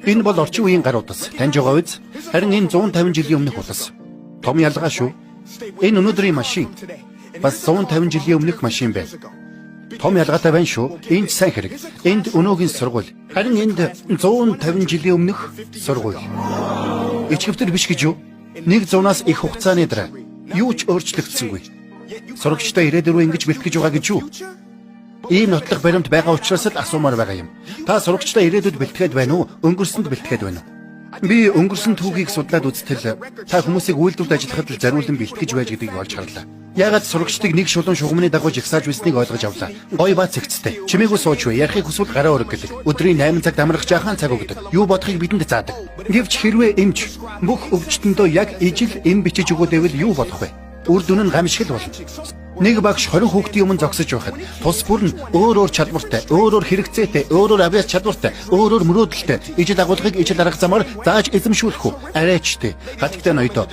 Энэ бол орчин үеийн гар утас. Таньж байгаа биз? Харин энэ 150 жилийн өмнөх утас. Том ялгаа шүү. Энэ өнөөдрийн машин бас 150 жилийн өмнөх машин байна. Том ялгаатай байна шүү. Энд сайн хэрэг. Энд өнөөгийн сургууль. Харин энд 150 жилийн өмнөх сургууль. Ичгэвтер биш гэж юу? Нэг зуунаас их хугацааны дараа юу ч өөрчлөгдсөнгүй. Сурагчдаа ирээдүйн рүү ингэж бэлтгэж байгаа гэж юу? Ийм нотлох баримт байгаа учраас л асуумаар байгаа юм. Та сурагчдаа ирээдүйд бэлтгээд байна уу? Өнгөрсөнд бэлтгээд байна уу? Би өнгөрсөн түүхийг судлаад үзтэл та хүмүүсийг үйлдвэрт ажиллахад л зариулан бэлтгэж байж гэдгийг олж харлаа. Яагаад сурагчдыг нэг шулуун шугамны дагуу жигсааж байсныг ойлгож авлаа. Гоё ба цэгцтэй. Чимээгүй сууж бай. Ярихыг хүсвэл гараа өрөг гэдэг. Өдрийн 8 цагт амрах жаахан цаг өгдөг. Юу бодохыг бидэнд заадаг. Гэвч хэрвээ эмч бүх өвчтөндөө яг ижил эм бичиж өгөөдэвэл юу болох вэ? Үр дүн нь гамшигл болно. Нэг багш 20 хүүхдийн өмнө зогсож байхад тус бүр нь өөр чадвартай, өөр хэрэгцээтэй, өөр авиас чадвартай, өөр мөрөөдөлтэй ижил агуулгыг ижил арга замаар зааж эзэмшүүлэх үү? Арайчтэй. Хатагтай ноёдоо.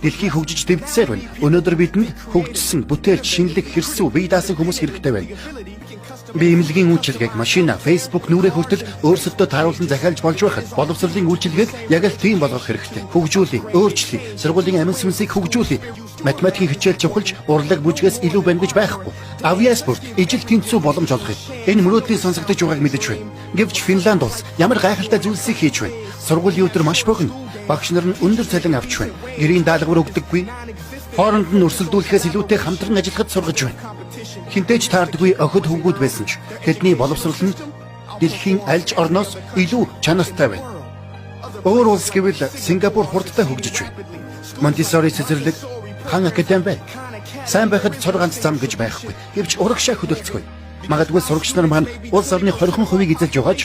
Дэлхий хөгжиж дэвтсээр байна. Өнөөдөр бидэнд хөгжсөн, бүтээлч, шинэлэг, хэрсүү, бие даасан хүмүүс хэрэгтэй байна. Би эмнэлгийн үйлчилгээг машина, Facebook нүрээ хүртэл өөрсөддөө тааруулан захиалж болж байхад боловсролын үйлчилгээг яг л тийм болгох хэрэгтэй. Хөгжүүлээ, өөрчлөе, сургуулийн амин сүнсийг хөгжүүлээ. Математикийн хичээл чухалж урлаг бүжгээс илүү байна гэж байхгүй. Авиас бүрт ижил тэнцүү боломж олох юм. Энэ мөрөөдлийн сонсогдож байгааг мэдэж байна. Гэвч Финланд улс ямар гайхалтай зүйлсийг хийж байна. Сургуулийн өдөр маш богино. Багш нар нь өндөр цалин авч байна. Гэрийн даалгавар өгдөггүй. Хооронд нь өрсөлдүүлэхээс илүүтэй хамтран ажиллахад сургаж байна. Хинтээч таардаггүй охид хөвгүүд байсан ч тэдний боловсрол нь дэлхийн альж орноос илүү чанартай байна. Өөр улс гэвэл Сингапур хурдтай хөгжиж байна. Монтессори цэцэрлэг хан академи байна. Сайн байхад цор ганц зам гэж байхгүй. Гэвч урагшаа хөдөлцгөө. Магадгүй сурагч нар маань улс орны 20% эзэлж байгаач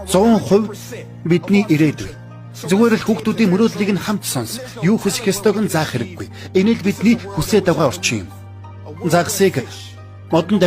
100% бидний ирээдүй. Зүгээр л хүүхдүүдийн мөрөөдлийг нь хамт сонс. Юу хүсэх ёстойг нь заах хэрэггүй. Энэ л бидний хүсэж байгаа орчин юм. Загсыг модон